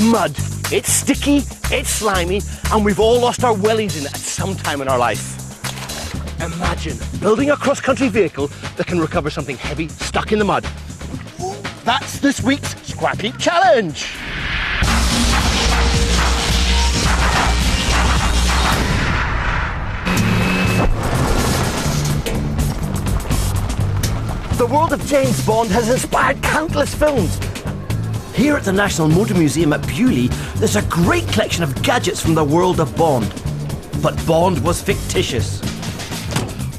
Mud. It's sticky, it's slimy, and we've all lost our wellies in it at some time in our life. Imagine building a cross-country vehicle that can recover something heavy stuck in the mud. That's this week's Scrapheap Challenge. The world of James Bond has inspired countless films. Here at the National Motor Museum at Bewley, there's a great collection of gadgets from the world of Bond. But Bond was fictitious.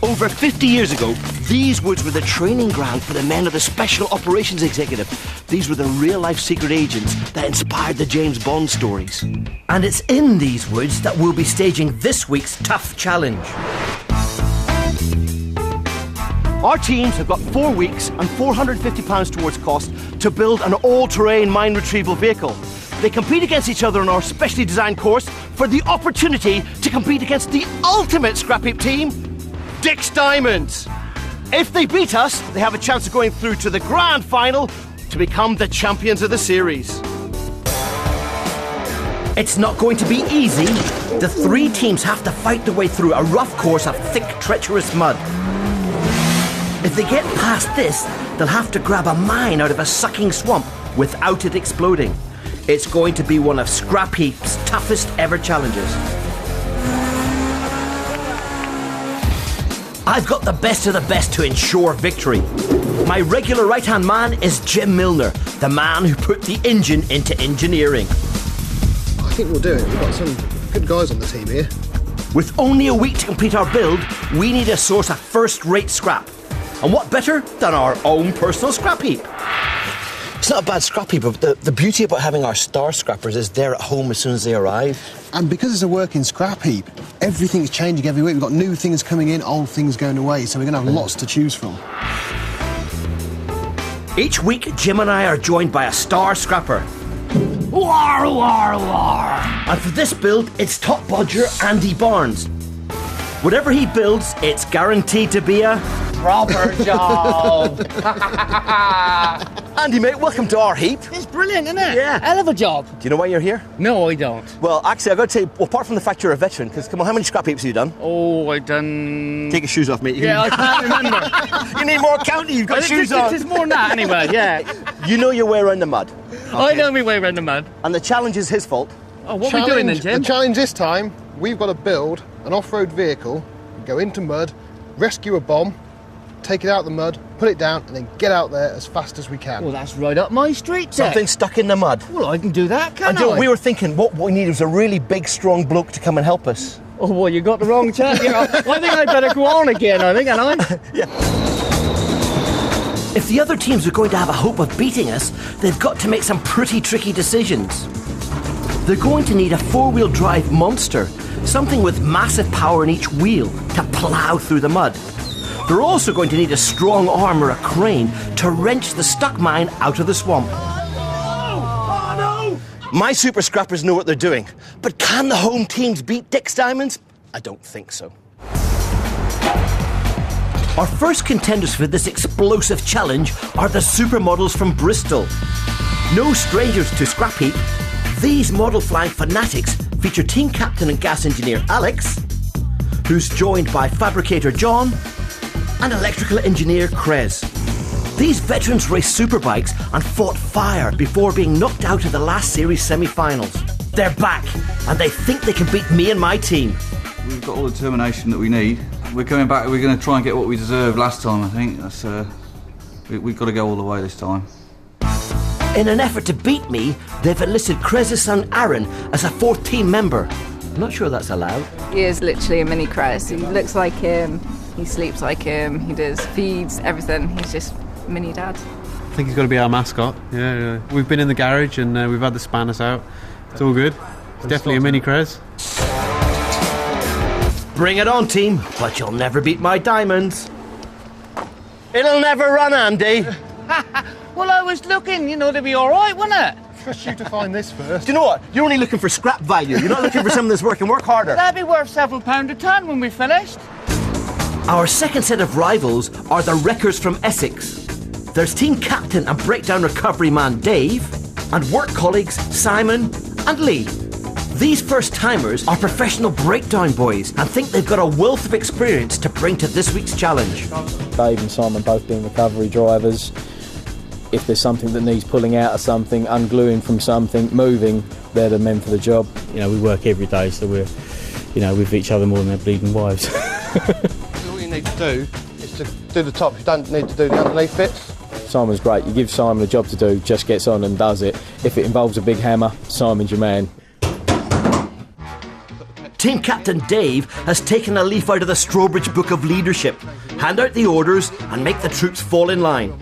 Over 50 years ago, these woods were the training ground for the men of the Special Operations Executive. These were the real-life secret agents that inspired the James Bond stories. And it's in these woods that we'll be staging this week's tough challenge. Our teams have got 4 weeks and £450 towards cost to build an all-terrain mine retrieval vehicle. They compete against each other on our specially designed course for the opportunity to compete against the ultimate Scrapheap team, Dick's Diamonds. If they beat us, they have a chance of going through to the grand final to become the champions of the series. It's not going to be easy. The 3 teams have to fight their way through a rough course of thick, treacherous mud. If they get past this, they'll have to grab a mine out of a sucking swamp without it exploding. It's going to be one of Scrapheap's toughest ever challenges. I've got the best of the best to ensure victory. My regular right-hand man is Jim Milner, the man who put the engine into engineering. I think we'll do it. We've got some good guys on the team here. With only a week to complete our build, we need a source of first-rate scrap. And what better than our own personal scrap heap? It's not a bad scrap heap, but the beauty about having our star scrappers is they're at home as soon as they arrive. And because it's a working scrap heap, everything's changing every week. We've got new things coming in, old things going away, so we're going to have lots to choose from. Each week, Jim and I are joined by a star scrapper. War, war, war. And for this build, it's top bodger Andy Barnes. Whatever he builds, it's guaranteed to be a proper job. Andy, mate, welcome to our heap. It's brilliant, isn't it? Yeah. Hell of a job. Do you know why you're here? No, I don't. Well, actually, I've got to say, well, apart from the fact you're a veteran, because, come on, how many scrap heaps have you done? Oh, I've done... Take your shoes off, mate. I can't remember. You need more counting, you've got shoes on. It's more than that, anyway, yeah. You know your way around the mud. Okay. I know my way around the mud. And the challenge is his fault. Oh, what are we doing then, Jim? The challenge this time, we've got to build an off-road vehicle, go into mud, rescue a bomb, take it out of the mud, put it down, and then get out there as fast as we can. Well, that's right up my street, Jack. Something stuck in the mud. Well, I can do that, can't I? We were thinking what we need was a really big, strong bloke to come and help us. Oh, well, you got the wrong chap. I think I'd better go on again, I think, and I... Yeah. If the other teams are going to have a hope of beating us, they've got to make some pretty tricky decisions. They're going to need a 4-wheel drive monster, something with massive power in each wheel to plough through the mud. They're also going to need a strong arm or a crane to wrench the stuck mine out of the swamp. Oh, no! My super scrappers know what they're doing, but can the home teams beat Dick's Diamonds? I don't think so. Our first contenders for this explosive challenge are the supermodels from Bristol. No strangers to Scrapheap, these model flying fanatics feature team captain and gas engineer Alex, who's joined by fabricator John, and electrical engineer Krez. These veterans raced superbikes and fought fire before being knocked out of the last series semi-finals. They're back, and they think they can beat me and my team. We've got all the determination that we need. We're coming back, we're going to try and get what we deserved last time, I think. That's, we've got to go all the way this time. In an effort to beat me, they've enlisted Krez's son Aaron as a 4th team member. I'm not sure that's allowed. He is literally a mini Krez. He looks like him, he sleeps like him, he does feeds, everything. He's just mini dad. I think he's got to be our mascot. Yeah. We've been in the garage and we've had the spanners out. It's all good. It's definitely a mini Krez. Bring it on, team, but you'll never beat my diamonds. It'll never run, Andy. Well, I was looking, they'd be all right, wouldn't it? Trust you to find this first. Do you know what? You're only looking for scrap value. You're not looking for something that's working. Work harder. That'd be worth several pound a ton when we finished. Our second set of rivals are the Wreckers from Essex. There's team captain and breakdown recovery man Dave, and work colleagues Simon and Lee. These first-timers are professional breakdown boys and think they've got a wealth of experience to bring to this week's challenge. Dave and Simon both being recovery drivers. If there's something that needs pulling out of something, ungluing from something, moving, they're the men for the job. You know, we work every day, so we're, you know, with each other more than their bleeding wives. All you need to do is to do the top. You don't need to do the underneath bits. Simon's great. You give Simon a job to do, just gets on and does it. If it involves a big hammer, Simon's your man. Team Captain Dave has taken a leaf out of the Strawbridge Book of Leadership. Hand out the orders and make the troops fall in line.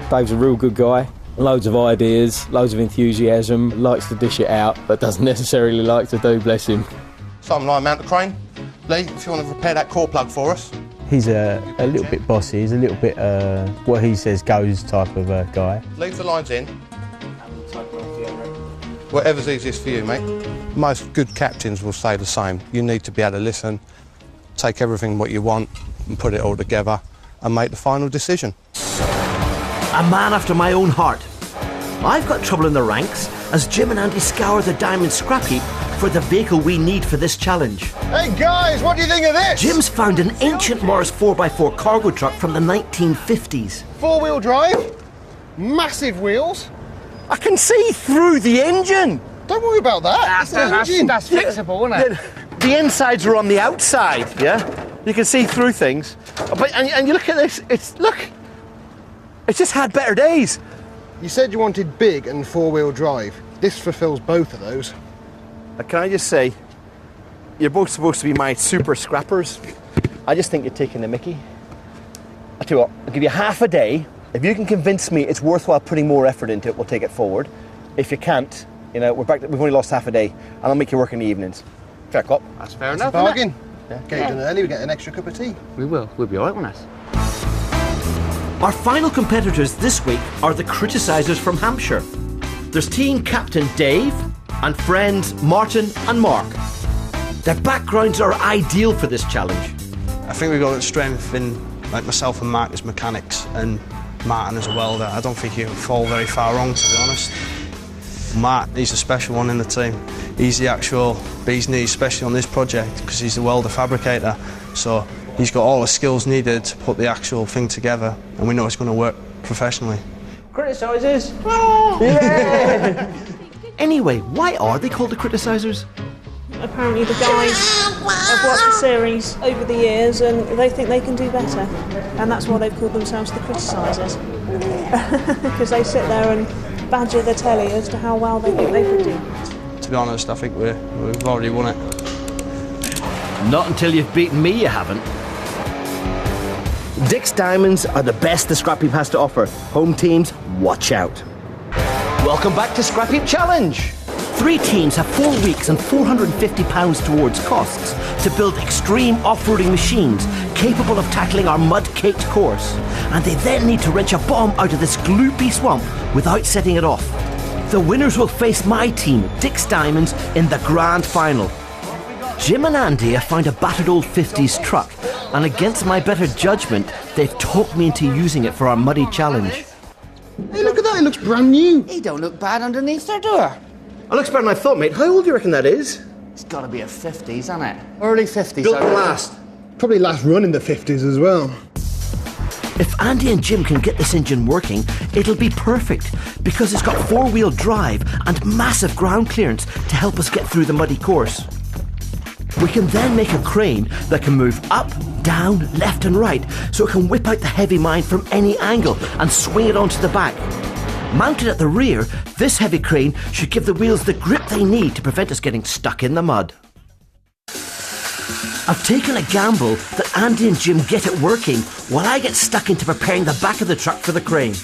Dave's a real good guy. Loads of ideas, loads of enthusiasm, likes to dish it out, but doesn't necessarily like to do, bless him. Simon and I mount the crane. Lee, if you want to repair that core plug for us. He's a little bit bossy, he's a little bit what he says goes type of guy. Leave the lines in. Whatever's easiest for you, mate. Most good captains will say the same. You need to be able to listen, take everything what you want and put it all together and make the final decision. A man after my own heart. I've got trouble in the ranks as Jim and Andy scour the diamond scrap heap for the vehicle we need for this challenge. Hey guys, what do you think of this? Jim's found an ancient Morris 4x4 cargo truck from the 1950s. Four-wheel drive, massive wheels. I can see through the engine. Don't worry about that. That's fixable, isn't it? The insides are on the outside, yeah? You can see through things. But and you look at this, it's just had better days. You said you wanted big and four-wheel drive. This fulfills both of those. Can I just say, you're both supposed to be my super scrappers. I just think you're taking the mickey. I'll tell you what, I'll give you half a day. If you can convince me it's worthwhile putting more effort into it, we'll take it forward. If you can't, you know, we've only lost half a day, and I'll make you work in the evenings. Fair cop. That's fair It's enough. a bargain. Yeah. Get you done early, we get an extra cup of tea. We will. We'll be all right on us. Our final competitors this week are the criticisers from Hampshire. There's team captain Dave and friends Martin and Mark. Their backgrounds are ideal for this challenge. I think we've got strength in, like myself and Mark as mechanics and Martin as a welder. I don't think you can fall very far wrong, to be honest. Mark, he's a special one in the team. He's the actual bee's knees, especially on this project, because he's the welder fabricator. So he's got all the skills needed to put the actual thing together, and we know it's going to work professionally. Criticisers. Anyway, why are they called the criticisers? Apparently the guys have watched the series over the years and they think they can do better. And that's why they've called themselves the criticisers. Because they sit there and badger the telly as to how well they think they could do. To be honest, I think we've already won it. Not until you've beaten me, you haven't. Dick's Diamonds are the best the Scrap Heap has to offer. Home teams, watch out. Welcome back to Scrap Heap Challenge. 3 teams have 4 weeks and £450 towards costs to build extreme off-roading machines capable of tackling our mud-caked course. And they then need to wrench a bomb out of this gloopy swamp without setting it off. The winners will face my team, Dick's Diamonds, in the grand final. Jim and Andy have found a battered old 50s truck, and against my better judgment, they've talked me into using it for our muddy challenge. Hey, look at that, it looks brand new. He don't look bad underneath there, do it? It looks better than I thought, mate. How old do you reckon that is? It's got to be a 50s, isn't it? Early 50s. Built to last. Probably last run in the 50s as well. If Andy and Jim can get this engine working, it'll be perfect, because it's got 4-wheel drive and massive ground clearance to help us get through the muddy course. We can then make a crane that can move up, down, left and right, so it can whip out the heavy mine from any angle and swing it onto the back. Mounted at the rear, this heavy crane should give the wheels the grip they need to prevent us getting stuck in the mud. I've taken a gamble that Andy and Jim get it working while I get stuck into preparing the back of the truck for the crane.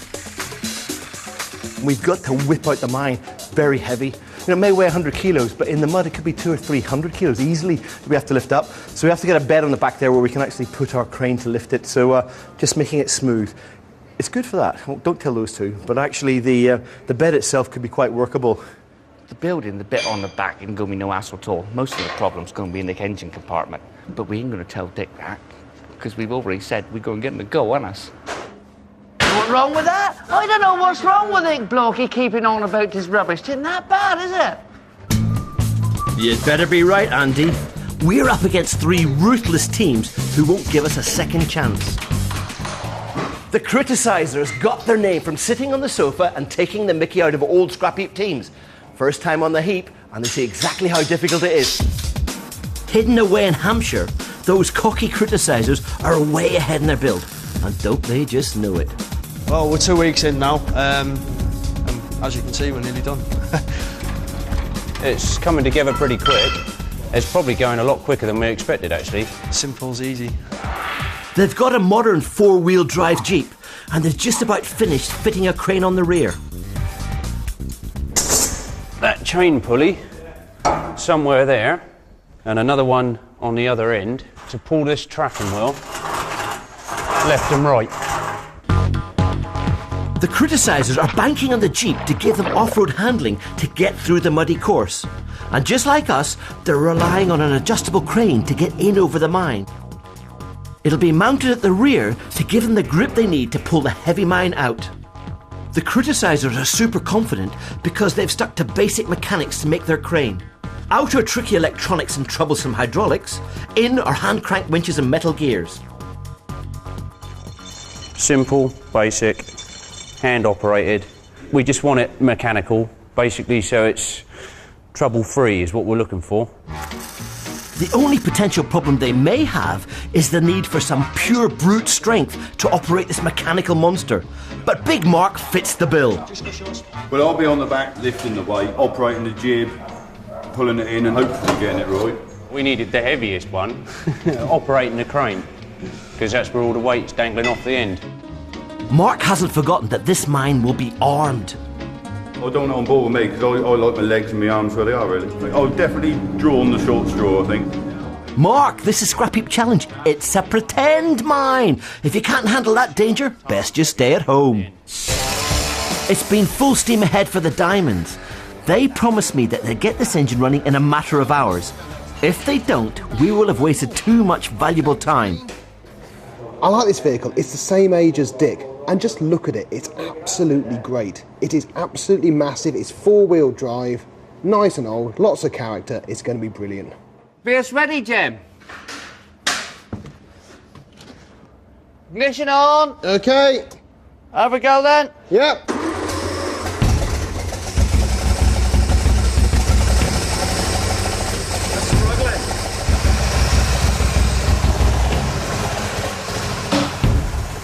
We've got to whip out the mine. Very heavy. You know, it may weigh 100 kilos, but in the mud it could be 200 or 300 kilos easily we have to lift up. So we have to get a bed on the back there where we can actually put our crane to lift it. So just making it smooth. It's good for that. Well, don't tell those two. But actually the bed itself could be quite workable. The building, the bit on the back, isn't going to be no hassle at all. Most of the problem's going to be in the engine compartment. But we ain't going to tell Dick that, because we've already said we're going to get him to go, aren't us? What's wrong with that? I don't know what's wrong with it, blokey keeping on about this rubbish. It isn't that bad, is it? You'd better be right, Andy. We're up against 3 ruthless teams who won't give us a second chance. The Criticisers got their name from sitting on the sofa and taking the mickey out of old Scrapheap teams. First time on the heap, and they see exactly how difficult it is. Hidden away in Hampshire, those cocky Criticisers are way ahead in their build, and don't they just know it? Well, we're 2 weeks in now, and as you can see, we're nearly done. It's coming together pretty quick. It's probably going a lot quicker than we expected, actually. Simple's easy. They've got a modern 4-wheel drive Jeep, and they've just about finished fitting a crane on the rear. That chain pulley, somewhere there, and another one on the other end, to pull this tracking wheel, left and right. The Criticisers are banking on the Jeep to give them off-road handling to get through the muddy course. And just like us, they're relying on an adjustable crane to get in over the mine. It'll be mounted at the rear to give them the grip they need to pull the heavy mine out. The Criticisers are super confident because they've stuck to basic mechanics to make their crane. Out are tricky electronics and troublesome hydraulics. In are hand-crank winches and metal gears. Simple, basic, hand-operated. We just want it mechanical, basically, so it's trouble-free is what we're looking for. The only potential problem they may have is the need for some pure brute strength to operate this mechanical monster. But Big Mark fits the bill. Well, I'll be on the back lifting the weight, operating the jib, pulling it in and hopefully getting it right. We needed the heaviest one, operating the crane, because that's where all the weight's dangling off the end. Mark hasn't forgotten that this mine will be armed. I don't know on board with me because I like my legs and my arms where they are, really. I'll definitely draw on the short straw, I think. Mark, this is Scrapheap Challenge. It's a pretend mine. If you can't handle that danger, best just stay at home. It's been full steam ahead for the Diamonds. They promised me that they'd get this engine running in a matter of hours. If they don't, we will have wasted too much valuable time. I like this vehicle. It's the same age as Dick. And just look at it, it's absolutely great. It is absolutely massive, it's 4-wheel drive, nice and old, lots of character, it's going to be brilliant. Be us ready, Jim. Ignition on. Okay. Have we go then? Yep.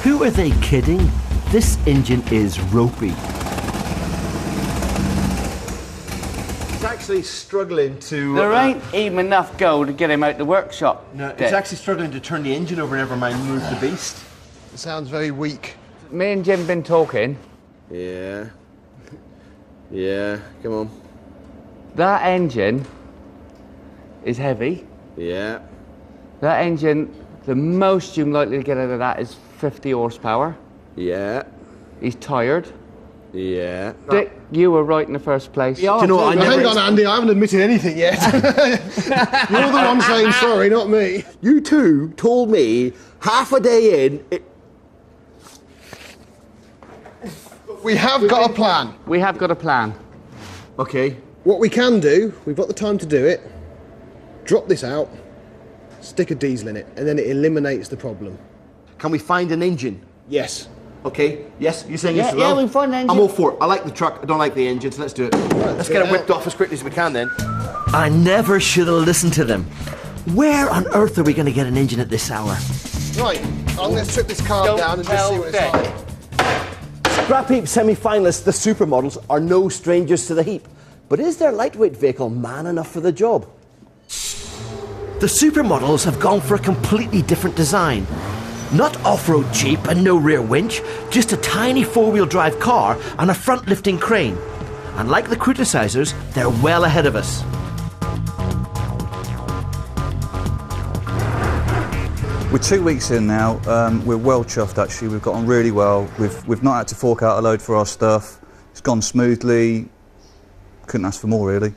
Who are they kidding? This engine is ropey. It's actually struggling to... There ain't even enough go to get him out the workshop. No, it's actually struggling to turn the engine over, never mind move the beast. It sounds very weak. Me and Jim been talking. Yeah. Yeah, come on. That engine is heavy. Yeah. That engine, the most you're likely to get out of that is 50 horsepower. Yeah. He's tired. Yeah. Dick, you were right in the first place. Do you know what? Hang on, Andy, I haven't admitted anything yet. You're the one saying sorry, not me. You two told me half a day in... We have got a plan. We have got a plan. Okay. What we can do, we've got the time to do it, drop this out, stick a diesel in it, and then it eliminates the problem. Can we find an engine? Yes. Okay, yes, you're saying yes as well? Yeah, we find an engine. I'm all for it. I like the truck, I don't like the engine, so let's do it. Let's get it whipped off as quickly as we can then. I never should have listened to them. Where on earth are we going to get an engine at this hour? Right, I'm going to strip this car down and just see what it's like. Scrapheap semi-finalists, the supermodels, are no strangers to the heap. But is their lightweight vehicle man enough for the job? The supermodels have gone for a completely different design. Not off-road Jeep and no rear winch, just a tiny 4-wheel drive car and a front-lifting crane. And like the Criticisers, they're well ahead of us. We're 2 weeks in now. We're well chuffed actually. We've got on really well. We've not had to fork out a load for our stuff. It's gone smoothly. Couldn't ask for more really.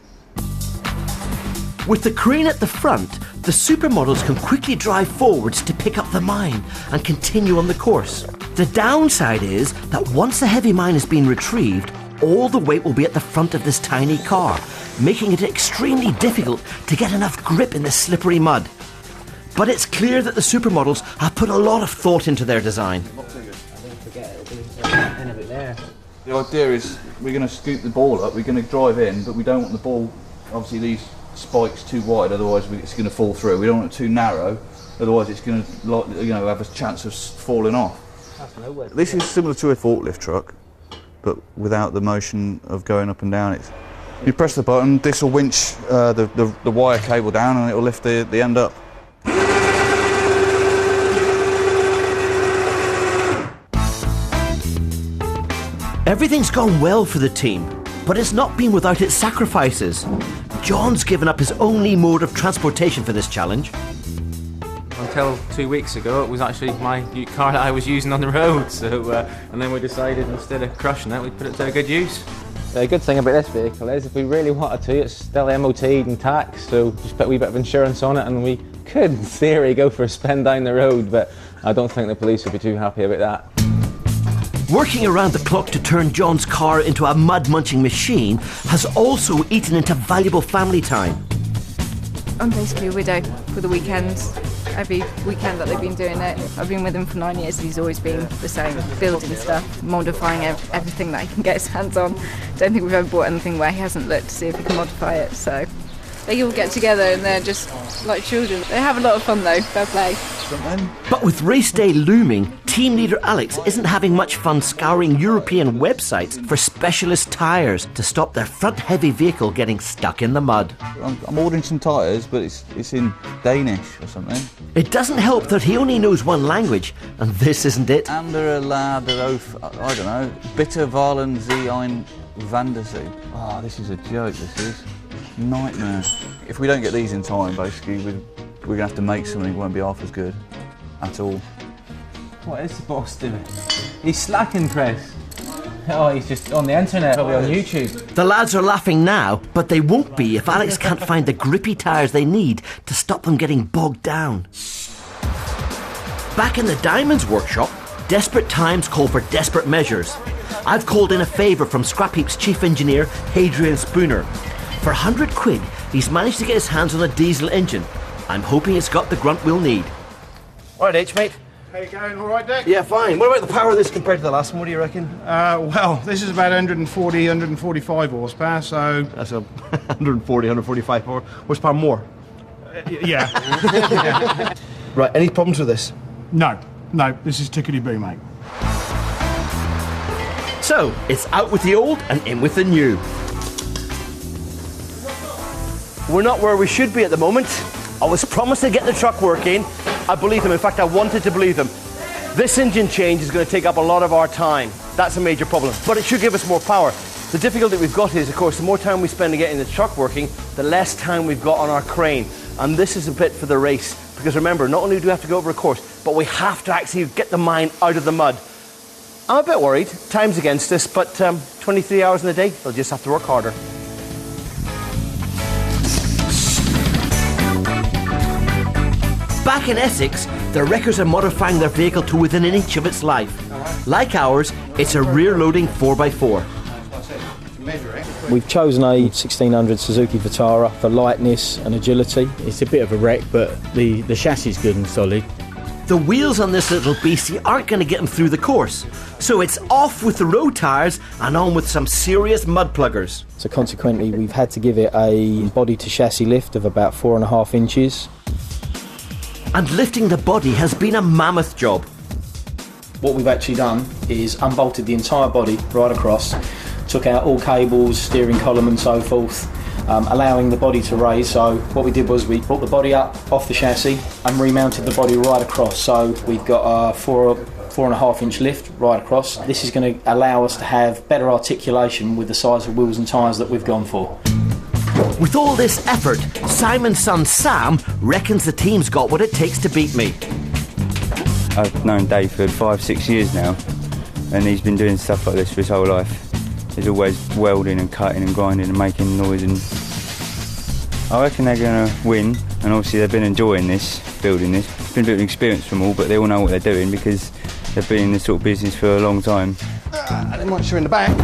With the crane at the front, the supermodels can quickly drive forwards to pick up the mine and continue on the course. The downside is that once the heavy mine has been retrieved, all the weight will be at the front of this tiny car, making it extremely difficult to get enough grip in the slippery mud. But it's clear that the supermodels have put a lot of thought into their design. The idea is we're going to scoop the ball up, we're going to drive in, but we don't want the ball, obviously these spikes too wide, otherwise it's going to fall through. We don't want it too narrow, otherwise it's going to have a chance of falling off. This is similar to a forklift truck, but without the motion of going up and down. You press the button, this will winch the wire cable down and it will lift the end up. Everything's gone well for the team, but it's not been without its sacrifices. John's given up his only mode of transportation for this challenge. Until 2 weeks ago, it was actually my car that I was using on the road. So, and then we decided instead of crushing it, we'd put it to a good use. The good thing about this vehicle is, if we really wanted to, it's still MOT'd and taxed, so just put a wee bit of insurance on it, and we could, in theory, go for a spin down the road. But I don't think the police would be too happy about that. Working around the clock to turn John's car into a mud-munching machine has also eaten into valuable family time. I'm basically a widow for the weekends. Every weekend that they've been doing it, I've been with him for 9 years and he's always been the same, building stuff, modifying everything that he can get his hands on. Don't think we've ever bought anything where he hasn't looked to see if he can modify it, so they all get together and they're just like children. They have a lot of fun though, fair play. But with race day looming, team leader Alex isn't having much fun scouring European websites for specialist tyres to stop their front-heavy vehicle getting stuck in the mud. I'm ordering some tyres, but it's in Danish or something. It doesn't help that he only knows one language, and this isn't it. Andere Laderof, I don't know, Bitter Valen Zien Vanderzee. Oh, this is a joke, this is. Nightmare. If we don't get these in time, basically, we're going to have to make something that won't be half as good at all. What is the boss doing? He's slacking, Chris. Oh, he's just on the internet, probably on YouTube. The lads are laughing now, but they won't be if Alex can't find the grippy tyres they need to stop them getting bogged down. Back in the Diamonds workshop, desperate times call for desperate measures. I've called in a favour from Scrapheap's chief engineer, Hadrian Spooner. For 100 quid, he's managed to get his hands on a diesel engine. I'm hoping it's got the grunt we'll need. All right, H, mate. How you going? All right, Dick? Yeah, fine. What about the power of this compared to the last one? What do you reckon? Well, this is about 140, 145 horsepower, so... That's a 140, 145 horsepower more. Yeah. Yeah. Right, any problems with this? No, this is tickety-boo, mate. So, it's out with the old and in with the new. We're not where we should be at the moment. I was promised to get the truck working. I believe them. In fact, I wanted to believe them. This engine change is going to take up a lot of our time. That's a major problem. But it should give us more power. The difficulty we've got is, of course, the more time we spend getting the truck working, the less time we've got on our crane. And this is a bit for the race. Because remember, not only do we have to go over a course, but we have to actually get the mine out of the mud. I'm a bit worried. Time's against us, but 23 hours in a day, they'll just have to work harder. Back in Essex, the wreckers are modifying their vehicle to within an inch of its life. Like ours, it's a rear-loading 4x4. We've chosen a 1600 Suzuki Vitara for lightness and agility. It's a bit of a wreck, but the chassis is good and solid. The wheels on this little beastie aren't going to get them through the course. So it's off with the road tyres and on with some serious mud pluggers. So consequently, we've had to give it a body to chassis lift of about 4.5 inches. And lifting the body has been a mammoth job. What we've actually done is unbolted the entire body right across, took out all cables, steering column and so forth, allowing the body to raise. So what we did was we brought the body up off the chassis and remounted the body right across. So we've got a 4.5 inch lift right across. This is going to allow us to have better articulation with the size of wheels and tyres that we've gone for. With all this effort, Simon's son Sam reckons the team's got what it takes to beat me. I've known Dave for 5-6 years now, and he's been doing stuff like this for his whole life. He's always welding and cutting and grinding and making noise, and I reckon they're going to win. And obviously they've been enjoying this, building this. It's been a bit of an experience for them all, but they all know what they're doing because They've been in this sort of business for a long time. And once you're in the back,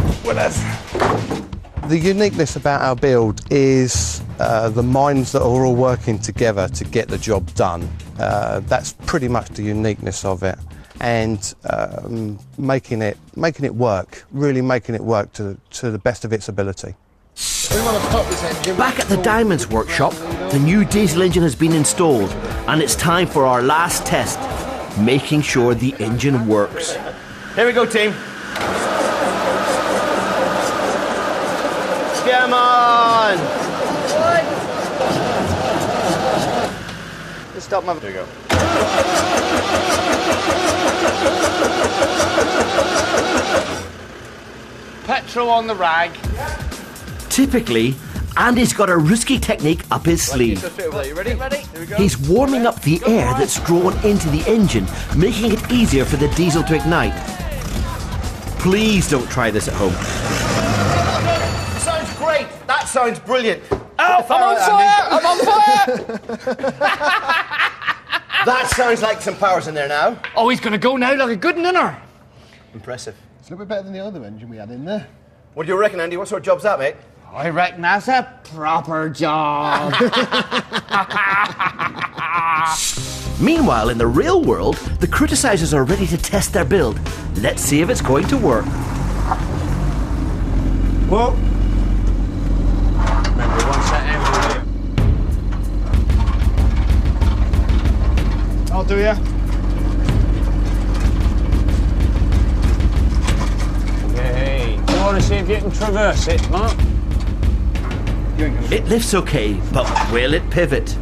the uniqueness about our build is the minds that are all working together to get the job done. That's pretty much the uniqueness of it, and making it work, really making it work to the best of its ability. Back at the Diamonds workshop, the new diesel engine has been installed, and it's time for our last test, making sure the engine works. Here we go, team. Come on! Let's stop my... There you go. Petrol on the rag. Typically, Andy's got a risky technique up his sleeve. You ready? Here we go. He's warming up the air that's drawn into the engine, making it easier for the diesel to ignite. Please don't try this at home. Sounds great. That sounds brilliant. Oh, I'm on fire! That sounds like some power's in there now. Oh, he's going to go now like a good ninner. Impressive. It's a little bit better than the other engine we had in there. What do you reckon, Andy? What sort of job's that, mate? I reckon that's a proper job. Meanwhile, in the real world, the criticisers are ready to test their build. Let's see if it's going to work. Whoa. Remember, one set in. I'll do ya. Yay. You want to see if you can traverse it, Mark? It lifts okay, but will it pivot?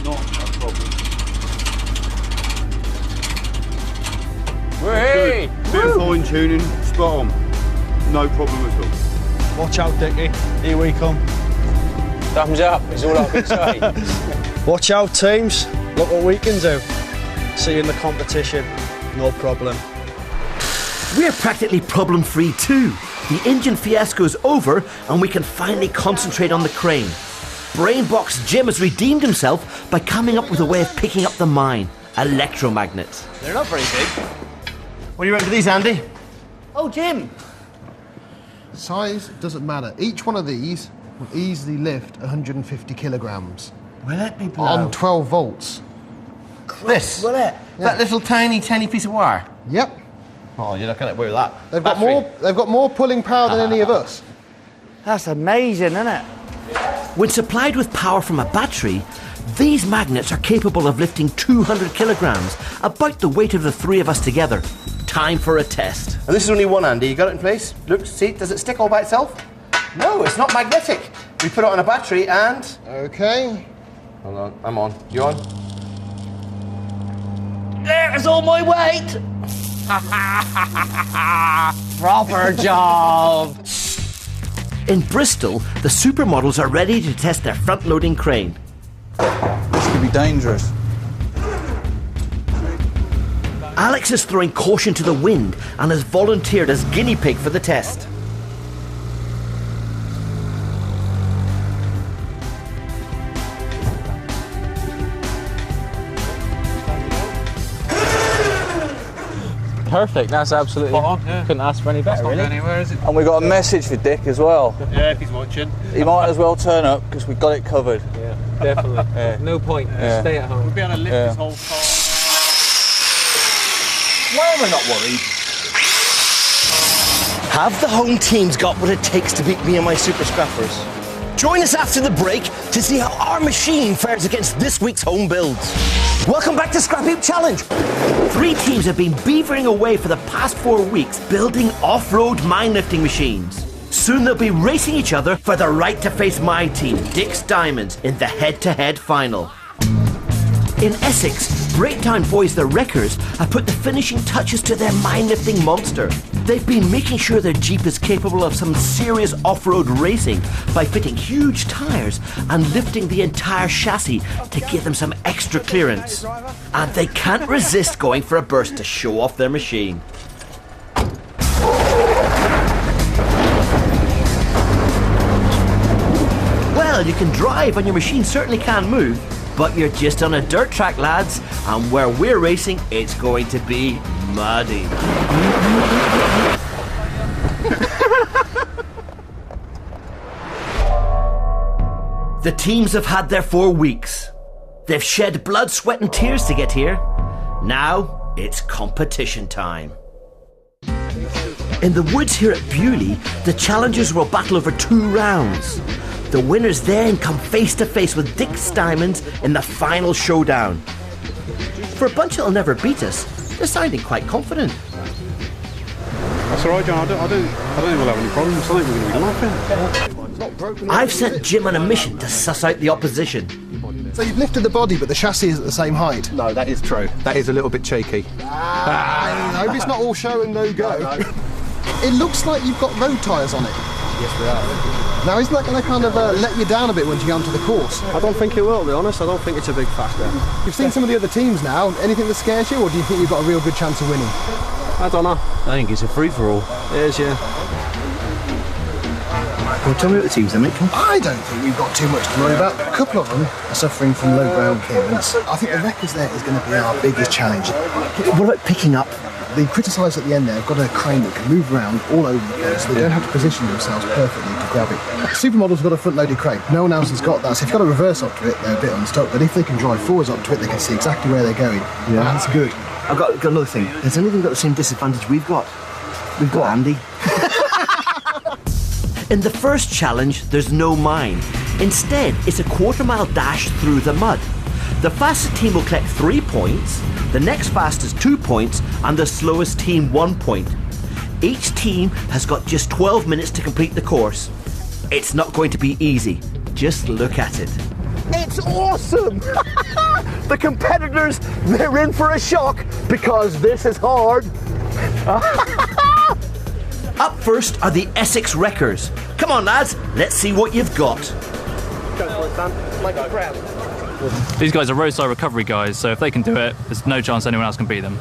Not a problem. Hey! Bit of fine tuning, spot on. No problem at all. Watch out, Dickie. Here we come. Thumbs up, is all I can say. Watch out, teams. Look what we can do. See you in the competition. No problem. We're practically problem-free too. The engine fiasco's over and we can finally concentrate on the crane. Brainbox Jim has redeemed himself by coming up with a way of picking up the mine. Electromagnets. They're not very big. What do you reckon to these, Andy? Oh, Jim. Size doesn't matter. Each one of these will easily lift 150 kilograms. Will it be blow? On 12 volts. This? Will it? That little tiny piece of wire? Yep. Oh, you're not going to with that. They've got more pulling power than any of us. That's amazing, isn't it? When supplied with power from a battery, these magnets are capable of lifting 200 kilograms, about the weight of the three of us together. Time for a test. And this is only one, Andy. You got it in place? Look, see, does it stick all by itself? No, it's not magnetic. We put it on a battery and... Okay. Hold on, I'm on. You on? There's all my weight. Proper job. In Bristol, the supermodels are ready to test their front-loading crane. This could be dangerous. Alex is throwing caution to the wind and has volunteered as guinea pig for the test. Perfect, that's absolutely Spot on, yeah. Couldn't ask for any better, really. Anywhere, is it? And we got a message for Dick as well. Yeah, if he's watching. He might as well turn up because we got it covered. Yeah, definitely. Yeah. No point. Yeah. Stay at home. We'll be able to lift Yeah. this whole car. Why am I not worried? Have the home teams got what it takes to beat me and my super scrappers? Join us after the break to see how our machine fares against this week's home builds. Welcome back to Scrapheap Challenge. 3 teams have been beavering away for the past 4 weeks building off-road mine lifting machines. Soon they'll be racing each other for the right to face my team, Dick's Diamonds, in the head-to-head final. In Essex, Breakdown Boys the Wreckers have put the finishing touches to their mine-lifting monster. They've been making sure their Jeep is capable of some serious off-road racing by fitting huge tyres and lifting the entire chassis to give them some extra clearance. And they can't resist going for a burst to show off their machine. Well, you can drive and your machine certainly can move. But you're just on a dirt track, lads, and where we're racing, it's going to be muddy. The teams have had their 4 weeks. They've shed blood, sweat and tears to get here. Now, it's competition time. In the woods here at Bewley, the challengers will battle over 2 rounds. The winners then come face to face with Dick Stymons in the final showdown. For a bunch that'll never beat us, they're sounding quite confident. That's all right, John. I don't think we'll have any problems. I think we're going to be laughing. I've sent Jim on a mission to suss out the opposition. So you've lifted the body, but the chassis is at the same height? No, that is true. That is a little bit cheeky. I hope it's not all show and no go. It looks like you've got road tyres on it. Yes, we are. Now, isn't that going to kind of let you down a bit once you get onto the course? I don't think it will, to be honest. I don't think it's a big factor. You've seen some of the other teams now. Anything that scares you, or do you think you've got a real good chance of winning? I don't know. I think it's a free-for-all. It is, yeah. Well, tell me what the teams are, mate. I don't think we've got too much to worry about. A couple of them are suffering from low ground clearance. I think the wreckers there is going to be our biggest challenge. What about picking up? The criticised at the end there have got a crane that can move around all over the place. They don't have to position themselves perfectly to grab it. Supermodel's got a front-loaded crane. No one else has got that. So if you've got a reverse up to it, they're a bit unstuck. But if they can drive forwards up to it, they can see exactly where they're going. Yeah. That's good. I've got another thing. Has anything got the same disadvantage we've got? We've got Andy. In the first challenge, there's no mine. Instead, it's a quarter-mile dash through the mud. The fastest team will collect 3 points, the next fastest 2 points, and the slowest team 1 point. Each team has got just 12 minutes to complete the course. It's not going to be easy. Just look at it. It's awesome! The competitors, they're in for a shock because this is hard. Up first are the Essex Wreckers. Come on, lads, let's see what you've got. Go for it, Dan. Like a crowd. These guys are roadside recovery guys, so if they can do it, there's no chance anyone else can beat them.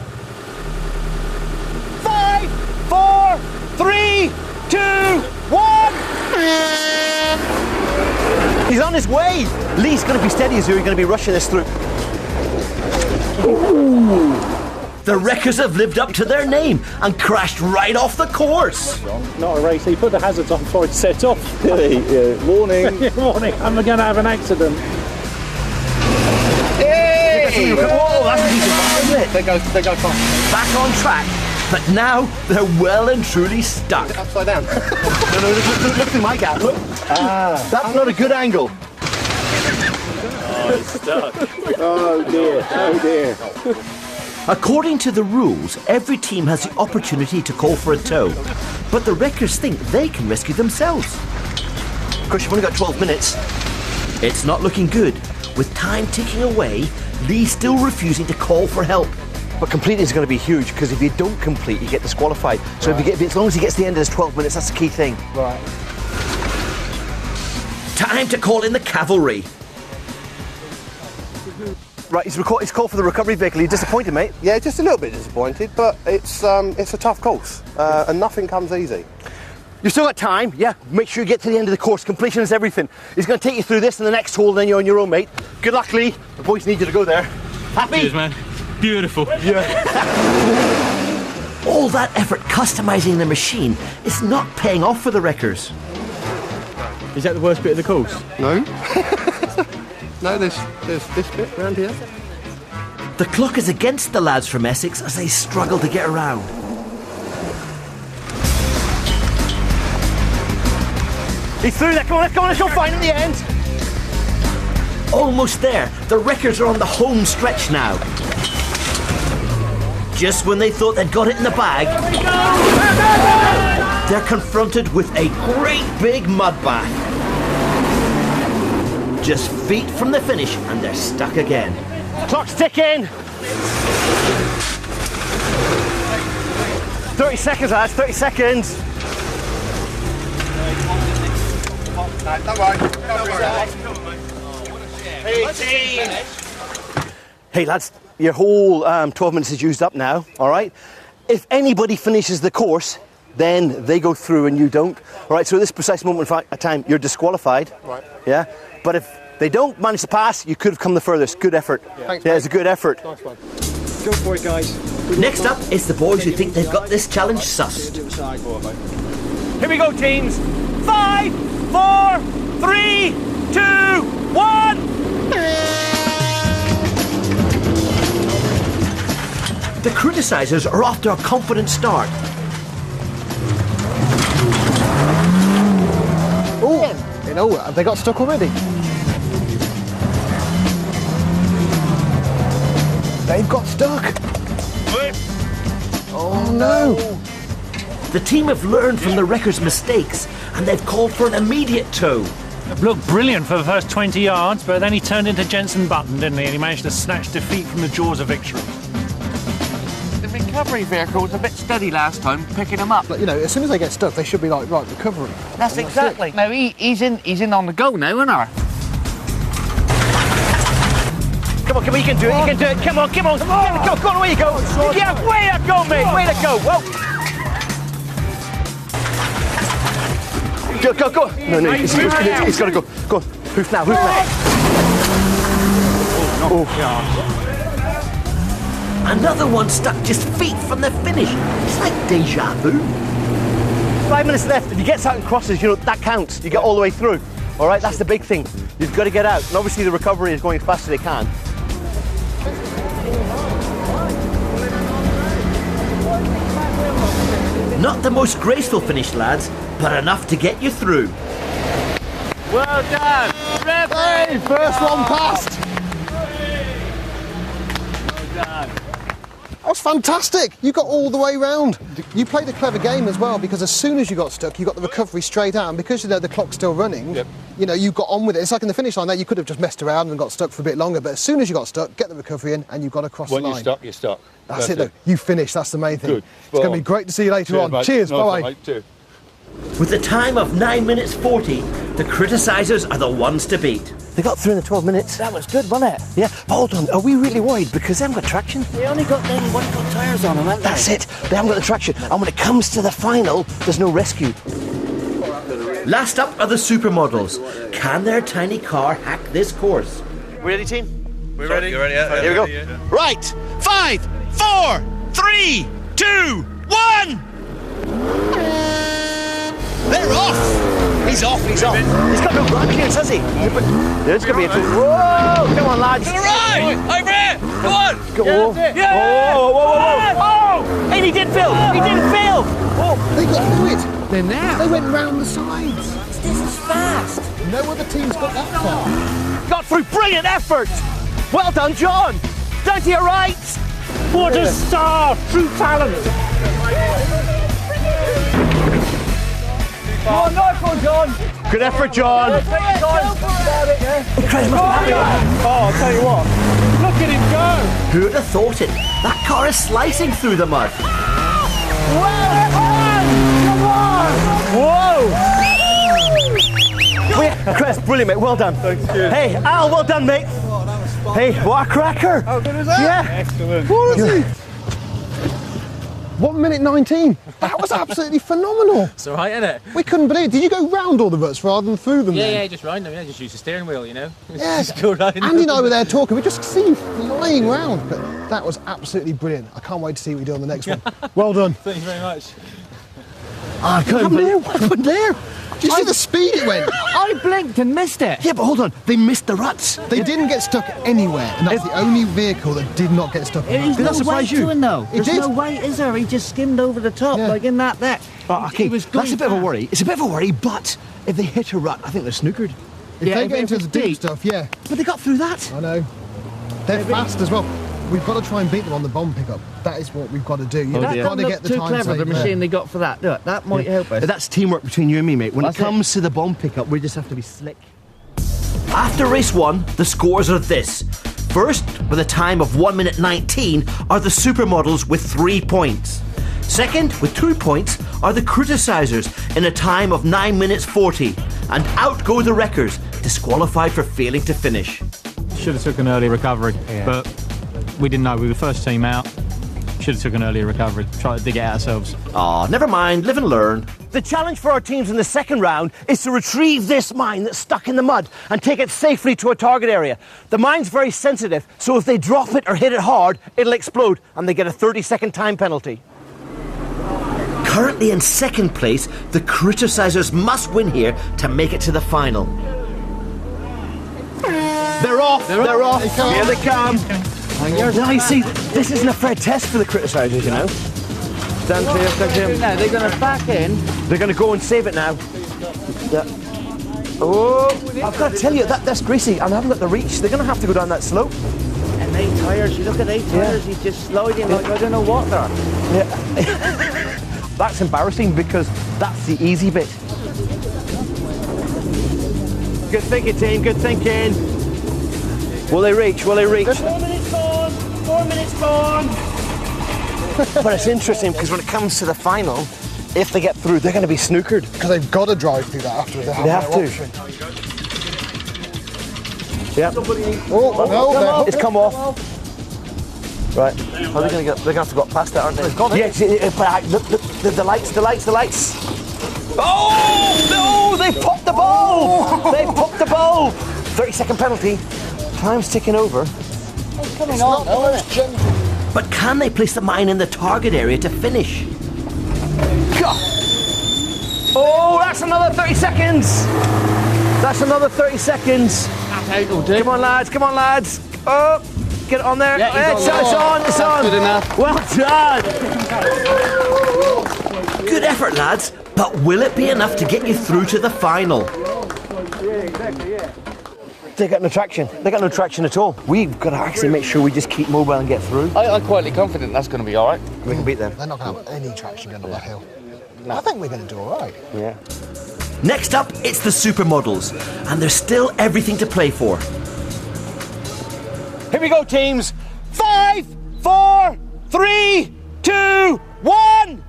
5, 4, 3, 2, 1. He's on his way. Lee's going to be steady as you're going to be rushing this through. Ooh. The Wreckers have lived up to their name and crashed right off the course. Not a race. He put the hazards on before he set off. Warning. Warning. I'm going to have an accident. Hey! Whoa, that's a decent back, isn't it? They go fast. Back on track, but now they're well and truly stuck. Upside down. No, look through my gap. Look. That's not a good angle. Oh, it's stuck. Oh dear, oh dear. According to the rules, every team has the opportunity to call for a tow, but the Wreckers think they can rescue themselves. Of course, you've only got 12 minutes. It's not looking good. With time ticking away, Lee's still refusing to call for help. But completing is going to be huge, because if you don't complete, you get disqualified. So if you get, as long as he gets to the end of his 12 minutes, that's the key thing. Right. Time to call in the cavalry. Right, he's called for the recovery vehicle. Are you disappointed, mate? Yeah, just a little bit disappointed, but it's a tough course, and nothing comes easy. You've still got time, yeah. Make sure you get to the end of the course. Completion is everything. He's going to take you through this and the next hole, then you're on your own, mate. Good luck, Lee. The boys need you to go there. Happy? Cheers, man. Beautiful. Yeah. All that effort customising the machine is not paying off for the Wreckers. Is that the worst bit of the course? No. No, there's this bit around here. The clock is against the lads from Essex as they struggle to get around. He's through there. Come on, let's go find him at the end. Almost there. The Wreckers are on the home stretch now. Just when they thought they'd got it in the bag, they're confronted with a great big mud bath. Just feet from the finish and they're stuck again. Clock's ticking. 30 seconds, lads, 30 seconds. Don't worry. Hey, lads, your whole 12 minutes is used up now, all right? If anybody finishes the course, then they go through and you don't. All right, so at this precise moment of time, you're disqualified. Right. Yeah? But if They don't manage to pass, you could have come the furthest. Good effort. Thanks, yeah, it's a good effort. Nice one. Go for it, guys. Next up is the boys who think they've got this challenge sussed. Here we go, teams. 5, 4, 3, 2, 1. The criticisers are off to a confident start. Oh, you know, have they got stuck already? They've got stuck. Oh no. The team have learned from the wrecker's mistakes and they've called for an immediate tow. Looked brilliant for the first 20 yards, but then he turned into Jensen Button, didn't he? And he managed to snatch defeat from the jaws of victory. The recovery vehicle was a bit steady last time, picking them up. But, you know, as soon as they get stuck, they should be like, right, recovery. That's exactly. No, he's in on the go now, isn't he? Come on, you can do it, you can do it. Come on. Go, away you go. Yeah, way to go, mate, way to go. Whoa. Go. No, he's got to go. Go on, hoof now. Another one stuck just feet from the finish. It's like deja vu. 5 minutes left. If you get out and crosses, you know, that counts. You get all the way through. All right, that's the big thing. You've got to get out. And obviously the recovery is going as fast as they can. Not the most graceful finish, lads, but enough to get you through. Well done. Hey, first one passed. Well done. That was fantastic. You got all the way round. You played a clever game as well, because as soon as you got stuck, you got the recovery straight out, and because you know the clock's still running, you know, you got on with it. It's like in the finish line there, you could have just messed around and got stuck for a bit longer, but as soon as you got stuck, get the recovery in, and you got across the line. When you're stuck, you're stuck. That's it, though. You finished. That's the main thing. Good. It's going to be great to see you later on. Mate. Cheers. Nice Bye. one, mate. Cheers. With a time of 9 minutes 40, the criticisers are the ones to beat. They got through in the 12 minutes. That was good, wasn't it? Yeah, but hold on, are we really worried? Because they haven't got traction. They only got them one-cut tyres on them, haven't they? That's it. They haven't got the traction. And when it comes to the final, there's no rescue. Last up are the supermodels. Can their tiny car hack this course? We ready, team? We're ready. Here we go. Yeah. Right. 5, 4, 3, 2, 1. They're off. He's off. He's got no ground clearance, has he? There's going to be a... Whoa! Come on, lads. To the right! Over here! Come on! Go. Yeah! Whoa! Hey, he didn't fail! He didn't fail! Oh, they got through it. They're now. They went round the sides. This is fast. No other team's got that far. Got through. Brilliant effort. Well done, John. Down to your right. What a star! True talent! Come on, nice one, John. Good effort, John. Oh, I'll tell you what. Look at him go! Who'd have thought it? That car is slicing through the mud. Whoa! Chris, brilliant, mate. Well done. Thanks, cheers. Hey, Al, well done, mate. Hey, what a cracker. How good is that? Yeah. Excellent. What is it? 1 minute 19. That was absolutely phenomenal. It's all right, isn't it? We couldn't believe it. Did you go round all the ruts rather than through them? Yeah, just round them. Yeah, just use the steering wheel, you know. Yes. Just go round. Andy and I were there talking. We just see you flying round. But that was absolutely brilliant. I can't wait to see what you do on the next one. Well done. Thank you very much. I can't believe what happened there. Did you see the speed it went? I blinked and missed it. Yeah, but hold on. They missed the ruts. They didn't get stuck anywhere. And that's the only vehicle that did not get stuck. There's Did that no surprise weight you? to him, though. It There's did. no weight, is there? He just skimmed over the top, like in that there. Okay, was that's a going bit of a fast. worry. It's a bit of a worry, but if they hit a rut, I think they're snookered. If Yeah, they if get into it's the deep deep. stuff, yeah. But they got through that. I know. They're fast as well. We've got to try and beat them on the bomb pickup. That is what we've got to do. You've got That to doesn't get look the too time clever, the saved there. machine they got for that. Look, that might help us. But that's teamwork between you and me, mate. When That's it comes to the bomb pickup, we just have to be slick. After race 1, the scores are this. First, with a time of 1 minute 19, are the supermodels with 3 points. Second, with 2 points, are the criticisers in a time of 9 minutes 40. And out go the wreckers, disqualified for failing to finish. Should have took an early recovery, but we didn't know. We were the first team out. Should have took an early recovery. Try to dig it out ourselves. Aw, never mind, live and learn. The challenge for our teams in the second round is to retrieve this mine that's stuck in the mud and take it safely to a target area. The mine's very sensitive, so if they drop it or hit it hard, it'll explode and they get a 30-second time penalty. Currently in second place, the Criticizers must win here to make it to the final. They're off! They're off! Here they come! Now you see, this isn't a fair test for the Criticizers, you know. Stand clear, stand clear. Now they're going to back in. They're going to go and save it now. Yeah. Oh, I've got to tell you, that's greasy. I haven't got the reach. They're going to have to go down that slope. And 8 tyres, you look at 8 tyres, he's just sliding like I don't know what there. Yeah. That's embarrassing because that's the easy bit. Good thinking, team, good thinking. Will they reach? Will they reach? 4 minutes gone! 4 minutes gone! But it's interesting because when it comes to the final, if they get through, they're going to be snookered. Because they've got to drive through that after they have to. Yep. No, it's come off. Right. Are they going to get? They're going to have to go past that, aren't they? Yes. Look, the lights. Oh no! They popped the bulb. They popped the bulb. 30-second penalty. Time's ticking over. It's coming on, though, isn't it? But can they place the mine in the target area to finish? Oh, that's another 30 seconds. That's another 30 seconds. Come on, lads. Come on, lads. Oh, get it on there. Yeah, it's on. It's on. Good enough. Well done. Good effort, lads. But will it be enough to get you through to the final? Yeah, exactly, yeah. They got no traction. They got no traction at all. We've got to actually make sure we just keep mobile and get through. I'm quietly confident that's going to be all right. We can beat them. They're not going to have any traction going up that hill. I think we're going to do all right. Yeah. Next up, it's the supermodels, and there's still everything to play for. Here we go, teams. 5, 4, 3, 2, 1.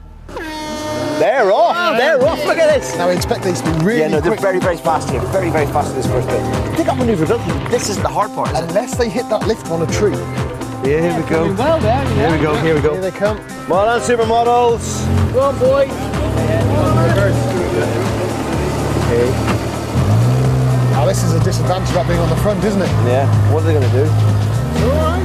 They're off. They're off. Look at this. Now we expect these to be really they're quick. very, very fast here. Very, very fast in this first bit. They got manoeuvrability. This isn't the hard part, is it? Unless they hit that lift on a tree. Yeah, here we go. Well there, Here we go. Here we go. Here they come. Well done, supermodels. Go on, boy. Okay. Now this is a disadvantage about being on the front, isn't it? Yeah. What are they going to do?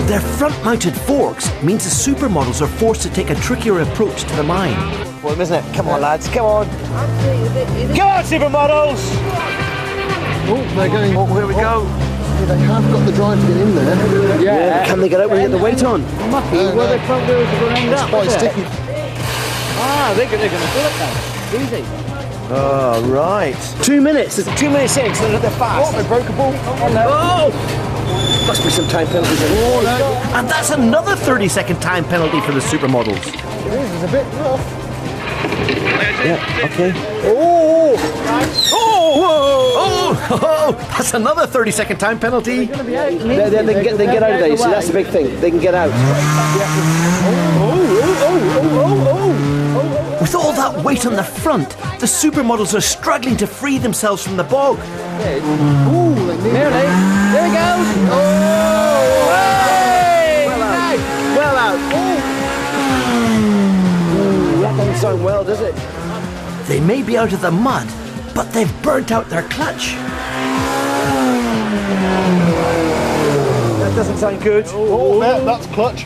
Their front-mounted forks means the supermodels are forced to take a trickier approach to the mine. Well, isn't it? Come on, lads. Come on. Come on, supermodels. Oh, they're going. Oh, here we go. They have got the drive to get in there. Yeah. Can they get out when they get the weight on? Mucky, well, their front wheels are going to end It's up. quite sticky. Ah, they're going to pull it now. Easy. Oh, right. 2 minutes. It's 2 minutes in, so they're fast. Oh, they broke a ball. Oh! Must be some time penalties. And that's another 30-second time penalty for the supermodels. It is. It's a bit rough. Yeah, okay. Oh! Oh! That's another 30-second time penalty. They can get out of there, you see, that's the big thing. They can get out. With all that weight on the front, the supermodels are struggling to free themselves from the bog. Ooh, nearly. There we go. Oh! Hey! Well out. Ooh, that doesn't sound well, does it? They may be out of the mud, but they've burnt out their clutch. That doesn't sound good. Oh, yeah, that's clutch.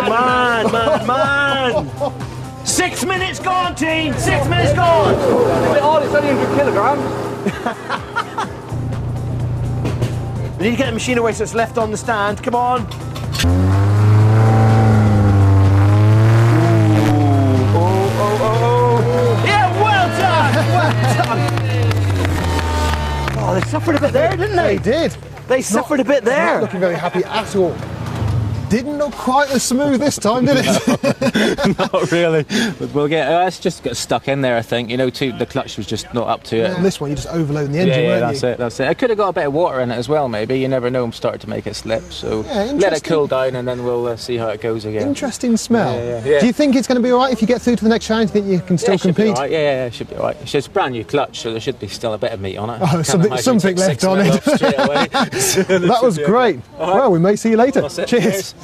Man. 6 minutes gone, team. 6 minutes gone. It's only 100 kilograms. We need to get the machine away so it's left on the stand. Come on. Oh, they suffered a bit there, didn't they? They did. They suffered a bit there. Not looking very happy at all. Didn't look quite as smooth this time, did it? Not really. But we'll get. It's just got stuck in there, I think. You know, the clutch was just not up to it. On this one, you're just overloading the engine, weren't you? That's it. I could have got a bit of water in it as well, maybe. You never know. I'm starting to make it slip. So let it cool down, and then we'll see how it goes again. Interesting smell. Yeah. Do you think it's going to be all right if you get through to the next challenge? Do you think you can still compete? Right. Yeah, it should be all right. It's a brand new clutch, so there should be still a bit of meat on it. Oh, something left on it. That was great. Right. Well, we may see you later. Cheers.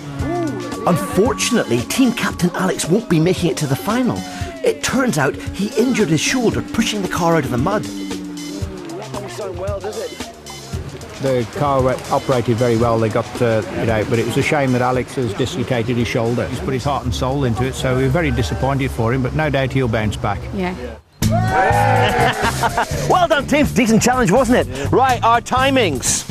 Unfortunately, Team Captain Alex won't be making it to the final. It turns out he injured his shoulder pushing the car out of the mud. The car operated very well, they got it out, but it was a shame that Alex has dislocated his shoulder. He's put his heart and soul into it, so we're very disappointed for him, but no doubt he'll bounce back. Yeah. Well done, teams. Decent challenge, wasn't it? Right, our timings.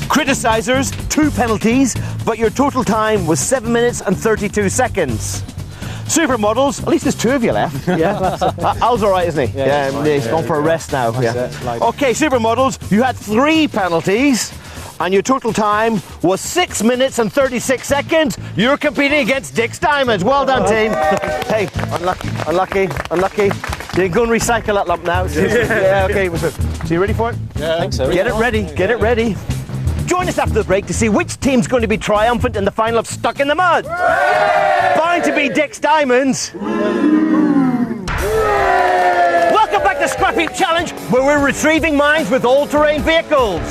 Criticisers, 2 penalties, but your total time was 7 minutes and 32 seconds. Supermodels, at least there's 2 of you left. Yeah. Al's all right, isn't he? Yeah, he's gone for a rest now. Yeah. Okay, Supermodels, you had 3 penalties, and your total time was 6 minutes and 36 seconds. You're competing against Dick's Diamonds. Well done, team. Hey, unlucky. You can go and recycle that lump now. Yeah, okay. So you ready for it? Yeah, I think so. Get it ready. Join us after the break to see which team's going to be triumphant in the final of Stuck in the Mud. Bound to be Dick's Diamonds. Welcome back to Scrapheap Challenge, where we're retrieving mines with all-terrain vehicles.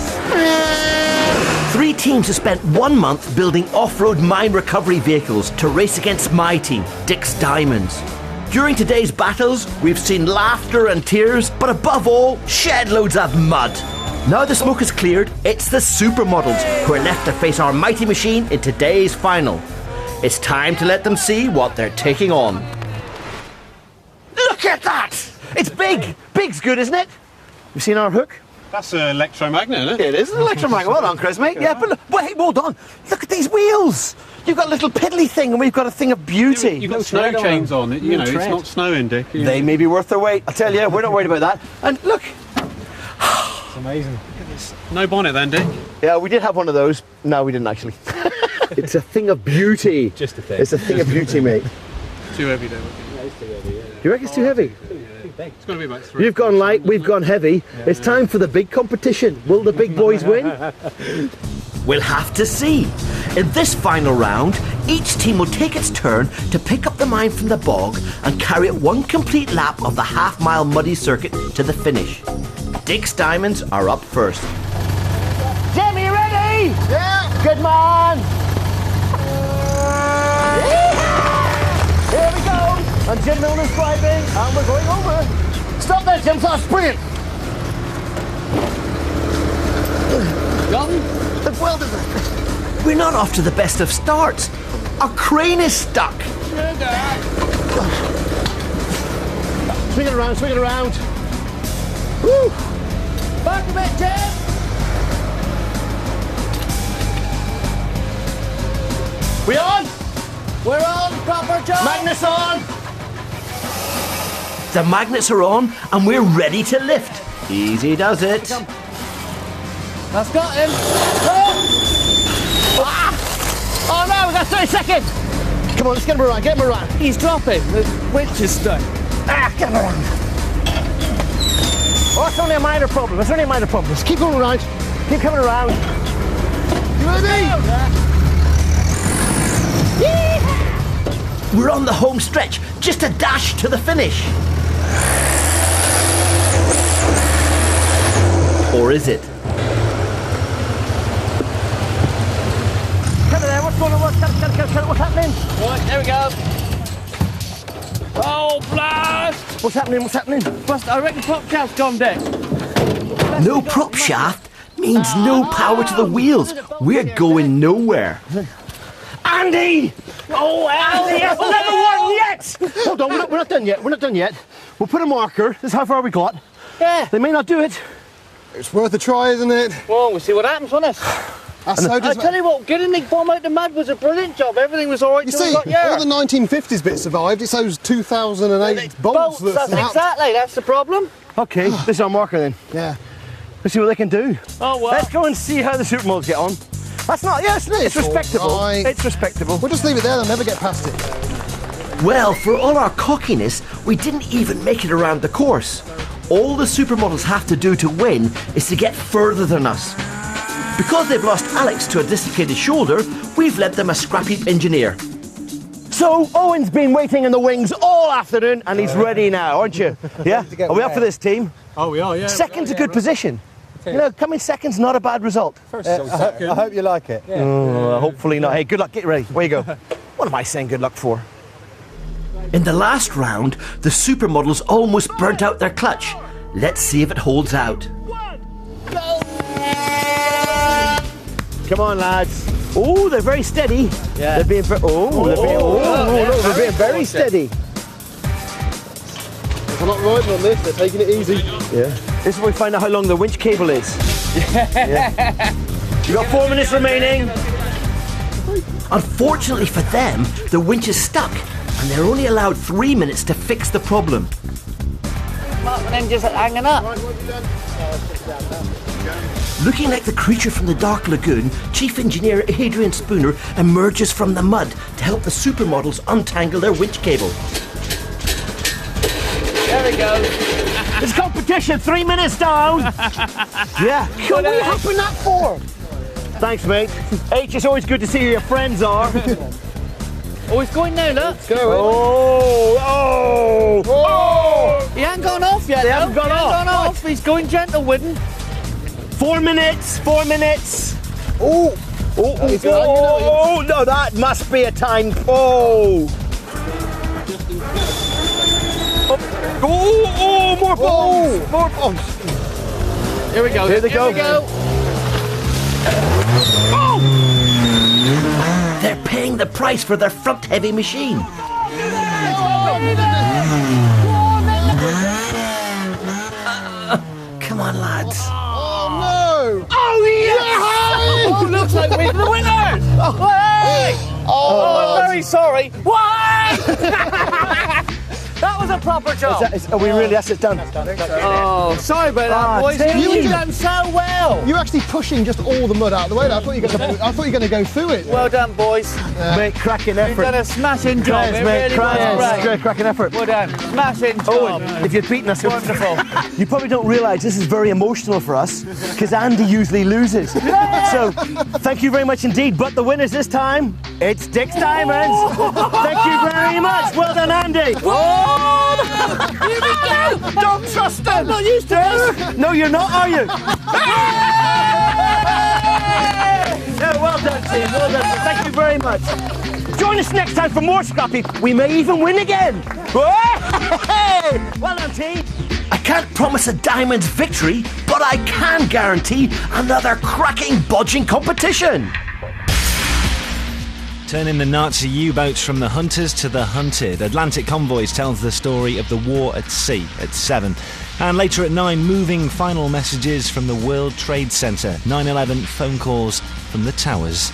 3 teams have spent 1 month building off-road mine recovery vehicles to race against my team, Dick's Diamonds. During today's battles, we've seen laughter and tears, but above all, shed loads of mud. Now the smoke is cleared, it's the supermodels who are left to face our mighty machine in today's final. It's time to let them see what they're taking on. Look at that! It's big! Big's good, isn't it? You seen our hook? That's an electromagnet, isn't it? It is an electromagnet. Well done, Chris, mate. Yeah, but hey, hold on. Look at these wheels. You've got a little piddly thing and we've got a thing of beauty. You've got snow chains on it, you know, it's not snowing, Dick. They may be worth their weight. I tell you, we're not worried about that. And look. It's amazing. No bonnet then, Dick? Yeah, we did have one of those. No, we didn't actually. It's a thing of beauty. Just a thing. It's a thing of beauty, mate. Too heavy, though. Yeah, it's too heavy, yeah. Do you reckon it's too heavy? It's going to be about 3. You've gone light, we've gone heavy. It's time for the big competition. Will the big boys win? We'll have to see. In this final round, each team will take its turn to pick up the mine from the bog and carry it 1 complete lap of the half-mile muddy circuit to the finish. Dick's Diamonds are up first. Jimmy, you ready? Yeah. Good man. Here we go. And Jim Milner's driving, and we're going over. Stop there, Jim. That's brilliant. Well, we're not off to the best of starts. Our crane is stuck. Swing it around. Woo. Back a bit, Jim. We on? We're on, proper job. Magnets on. The magnets are on, and we're ready to lift. Easy does it. That's got him. Oh, oh no, we've got 30 seconds. Come on, let's get him around, He's dropping. The winch is stuck. Get him around. Oh, it's only a minor problem. Just keep going around. Keep coming around. You ready? Yeah. We're on the home stretch. Just a dash to the finish. Or is it? What's going on? What's happening? Right, there we go. Oh, blast! What's happening? I reckon prop shaft's gone down. No prop shaft means no power to the wheels. We're going nowhere. Andy! Oh, Andy! I've never won yet! Hold on, we're not done yet. We'll put a marker. This is how far we got. Yeah. They may not do it. It's worth a try, isn't it? Well, we'll see what happens, won't it? I tell you what, getting the bomb out the mud was a brilliant job. Everything was all right. You see, all the 1950s bits survived. It's those 2008 bolts that snapped. Exactly, that's the problem. Okay, this is our marker then. Yeah. Let's see what they can do. Oh, well. Let's go and see how the supermodels get on. That's not, it's respectable. Right. It's respectable. We'll just leave it there, they'll never get past it. Well, for all our cockiness, we didn't even make it around the course. All the supermodels have to do to win is to get further than us. Because they've lost Alex to a dislocated shoulder, we've lent them a Scrapheap engineer. So, Owen's been waiting in the wings all afternoon and he's ready now, aren't you? Yeah? Are we up for this, team? Oh, we are, yeah. Second's a good position. You know, coming second's not a bad result. I hope you like it. Hopefully not. Hey, good luck, get ready. Where you go? What am I saying good luck for? In the last round, the supermodels almost burnt out their clutch. Let's see if it holds out. Come on, lads. Oh, they're very steady. Yeah. They're being they're being very steady. There's a lot riding on this, they're taking it easy. Yeah. This is where we find out how long the winch cable is. Yeah. You've got 4 minutes remaining. Unfortunately for them, the winch is stuck, and they're only allowed 3 minutes to fix the problem. And then just hanging up. Looking like the creature from the Dark Lagoon, Chief Engineer Adrian Spooner emerges from the mud to help the supermodels untangle their winch cable. There we go. It's competition, 3 minutes down. Yeah. What are you helping that for? Thanks, mate. H, it's always good to see who your friends are. Oh, he's going now, look. Oh! He hasn't gone off yet. They haven't gone off. He's going gentle with him. 4 minutes. 4 minutes. Oh! Oh, no, that must be a time. Oh! Oh, more balls! More balls! Here we go. Here they go. Oh! They're paying the price for their front-heavy machine. Come on, lads. Oh no! Oh, yes! Oh, looks like we're the winners! Oh, I'm very sorry. What? That was a proper job. Are we really? That's it done. Oh, sorry about that, boys. You've done so well. You're actually pushing just all the mud out of the way. I thought you were going to go through it. Well done, boys. Mate, cracking effort. You've done a smashing job. Yes, It mate, really was great. cracking effort. Well done. Smashing job. If you'd beaten us, Wonderful. You probably don't realise this is very emotional for us because Andy usually loses. So, thank you very much indeed. But the winners this time, it's Dick's Diamonds. Thank you very much. Well done, Andy. Here we go. Don't trust them. I'm not used to this. No, you're not, are you? No, well done, team. Well done. Thank you very much. Join us next time for more Scrapheap. We may even win again. Well done, team. I can't promise a Diamond's victory, but I can guarantee another cracking bodging competition. Turning the Nazi U-boats from the hunters to the hunted. Atlantic Convoys tells the story of the war at sea at 7. And later at 9, moving final messages from the World Trade Center. 9/11 phone calls from the towers.